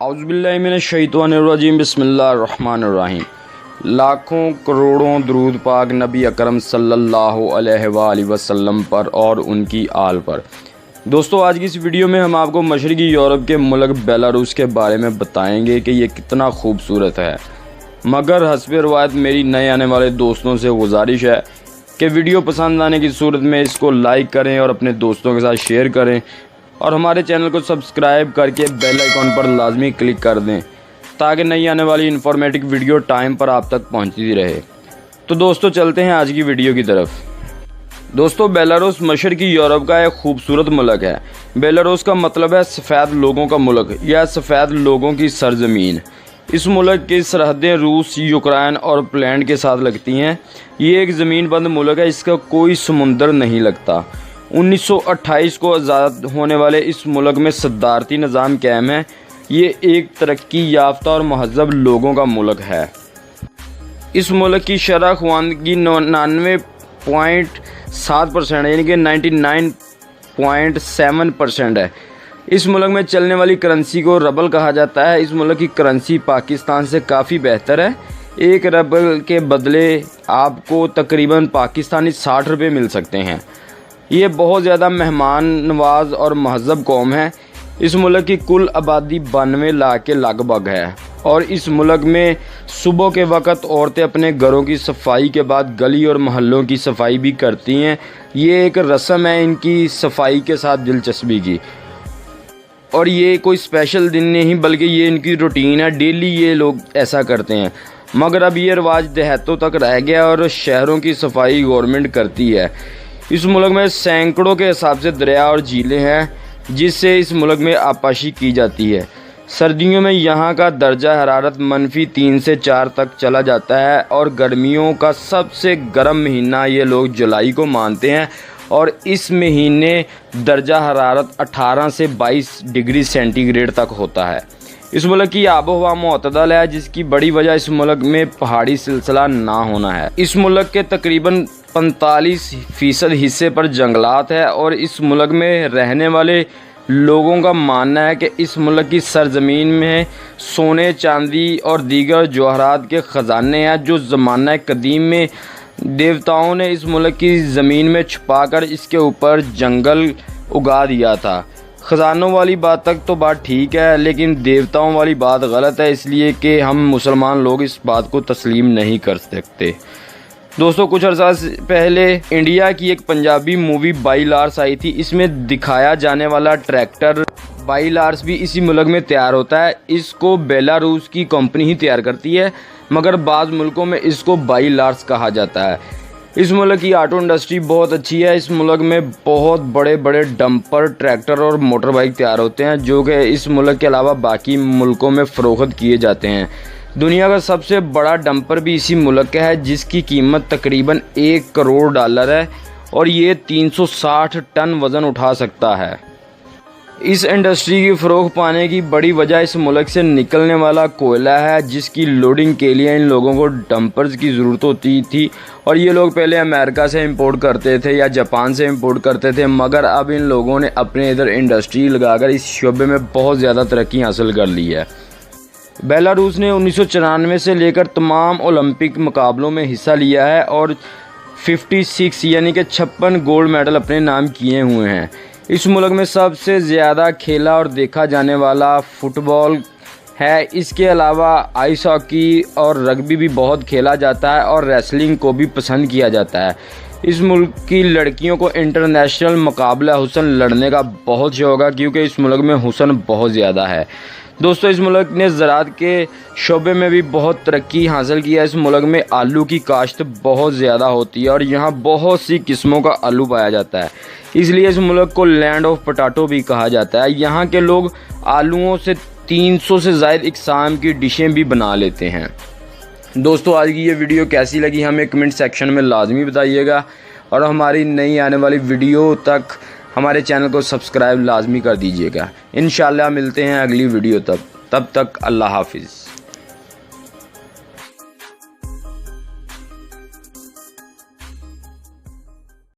औज़ुबिल्लाहिमिनश्शैतानिर्रजीम बिस्मिल्लाहिर्रहमानिर्रहीम। लाखों करोड़ों दरूद पाक नबी अकरम सल्लल्लाहु अलैहि वसल्लम पर और उनकी आल पर। दोस्तों, आज की इस वीडियो में हम आपको मशरक़ी यूरोप के मुल्क बेलारूस के बारे में बताएंगे कि ये कितना खूबसूरत है। मगर हस्ब रवायत मेरी नए आने वाले दोस्तों से गुजारिश है कि वीडियो पसंद आने की सूरत में इसको लाइक करें और अपने दोस्तों के साथ शेयर करें और हमारे चैनल को सब्सक्राइब करके बेल आइकॉन पर लाजमी क्लिक कर दें ताकि नई आने वाली इन्फॉर्मेटिव वीडियो टाइम पर आप तक पहुंचती रहे। तो दोस्तों, चलते हैं आज की वीडियो की तरफ। दोस्तों, बेलारूस मशरक़ी यूरोप का एक खूबसूरत मुल्क है। बेलारूस का मतलब है सफ़ेद लोगों का मुल्क या सफ़ेद लोगों की सरजमीन। इस मुल्क की सरहदें रूस, यूक्रेन और पोलैंड के साथ लगती हैं। ये एक ज़मीन बंद मुल्क है, इसका कोई समुंदर नहीं लगता। 1928 को आज़ाद होने वाले इस मुल्क में सदारती निज़ाम कायम है। ये एक तरक्की याफ्ता और महज़ब लोगों का मुल्क है। इस मुल्क की शरह ख़वानगी 99.7% यानी कि 99.7% है। इस मुल्क में चलने वाली करेंसी को रबल कहा जाता है। इस मुल्क की करेंसी पाकिस्तान से काफ़ी बेहतर है। एक रबल के बदले आपको तकरीबन पाकिस्तानी 60 रुपये मिल सकते हैं। ये बहुत ज़्यादा मेहमान नवाज और महज़ब कौम है। इस मुल्क की कुल आबादी 92 लाख के लगभग है और इस मुल्क में सुबह के वक़्त औरतें अपने घरों की सफाई के बाद गली और मोहल्लों की सफाई भी करती हैं। ये एक रस्म है इनकी सफाई के साथ दिलचस्पी की, और ये कोई स्पेशल दिन नहीं बल्कि ये इनकी रूटीन है। डेली ये लोग ऐसा करते हैं। मगर अब ये रिवाज देहातों तक रह गया और शहरों की सफाई गवर्नमेंट करती है। इस मुल्क में सैकड़ों के हिसाब से दरिया और झीलें हैं जिससे इस मुल्क में आपाशी की जाती है। सर्दियों में यहाँ का दर्जा हरारत -3 से 4 तक चला जाता है और गर्मियों का सबसे गर्म महीना ये लोग जुलाई को मानते हैं और इस महीने दर्जा हरारत 18 से 22 डिग्री सेंटीग्रेड तक होता है। इस मुल्क की आबोहवा मुअतदल है, जिसकी बड़ी वजह इस मुल्क में पहाड़ी सिलसिला ना होना है। इस मुल्क के तकरीबन 45% हिस्से पर जंगलात है और इस मुल्क में रहने वाले लोगों का मानना है कि इस मुल्क की सरजमीन में सोने, चांदी और दीगर जवाहरात के ख़जाने हैं जो ज़माना कदीम में देवताओं ने इस मुल्क की ज़मीन में छुपाकर इसके ऊपर जंगल उगा दिया था। ख़जानों वाली बात तक तो बात ठीक है, लेकिन देवताओं वाली बात गलत है, इसलिए कि हम मुसलमान लोग इस बात को तस्लीम नहीं कर सकते। दोस्तों, कुछ अर्सा पहले इंडिया की एक पंजाबी मूवी बाई लार्स आई थी। इसमें दिखाया जाने वाला ट्रैक्टर बाई लार्स भी इसी मुल्क में तैयार होता है। इसको बेलारूस की कंपनी ही तैयार करती है, मगर बाज़ मुल्कों में इसको बाई लार्स कहा जाता है। इस मुल्क की ऑटो इंडस्ट्री बहुत अच्छी है। इस मुल्क में बहुत बड़े बड़े डंपर, ट्रैक्टर और मोटर बाइक तैयार होते हैं जो कि इस मुल्क के अलावा बाकी मुल्कों में फ़रोख्त किए जाते हैं। दुनिया का सबसे बड़ा डंपर भी इसी मुल्क का है जिसकी कीमत तकरीबन $1 करोड़ है और ये 360 टन वज़न उठा सकता है। इस इंडस्ट्री की फ़रोग पाने की बड़ी वजह इस मुल्क से निकलने वाला कोयला है, जिसकी लोडिंग के लिए इन लोगों को डंपर्स की ज़रूरत होती थी और ये लोग पहले अमेरिका से इंपोर्ट करते थे या जापान से इंपोर्ट करते थे, मगर अब इन लोगों ने अपने इधर इंडस्ट्री लगाकर इस शोबे में बहुत ज़्यादा तरक्की हासिल कर ली है। बेलारूस ने 1994 से लेकर तमाम ओलंपिक मुकाबलों में हिस्सा लिया है और 56 यानी कि 56 गोल्ड मेडल अपने नाम किए हुए हैं। इस मुल्क में सबसे ज़्यादा खेला और देखा जाने वाला फुटबॉल है। इसके अलावा आइस हॉकी और रग्बी भी बहुत खेला जाता है और रेसलिंग को भी पसंद किया जाता है। इस मुल्क की लड़कियों को इंटरनेशनल मुकाबला हुस्न लड़ने का बहुत शौक है क्योंकि इस मुल्क में हुस्न बहुत ज़्यादा है। दोस्तों, इस मुल्क ने ज़राअत के शोबे में भी बहुत तरक्की हासिल की है। इस मुल्क में आलू की काश्त बहुत ज़्यादा होती है और यहाँ बहुत सी किस्मों का आलू पाया जाता है, इसलिए इस मुल्क को लैंड ऑफ पोटैटो भी कहा जाता है। यहाँ के लोग आलूओं से 300 से ज़ायद इक़साम की डिशें भी बना लेते हैं। दोस्तों, आज की ये वीडियो कैसी लगी हमें कमेंट सेक्शन में लाजमी बताइएगा और हमारी नई आने वाली वीडियो तक हमारे चैनल को सब्सक्राइब लाजमी कर दीजिएगा। इंशाल्लाह मिलते हैं अगली वीडियो तब तक अल्लाह हाफिज़।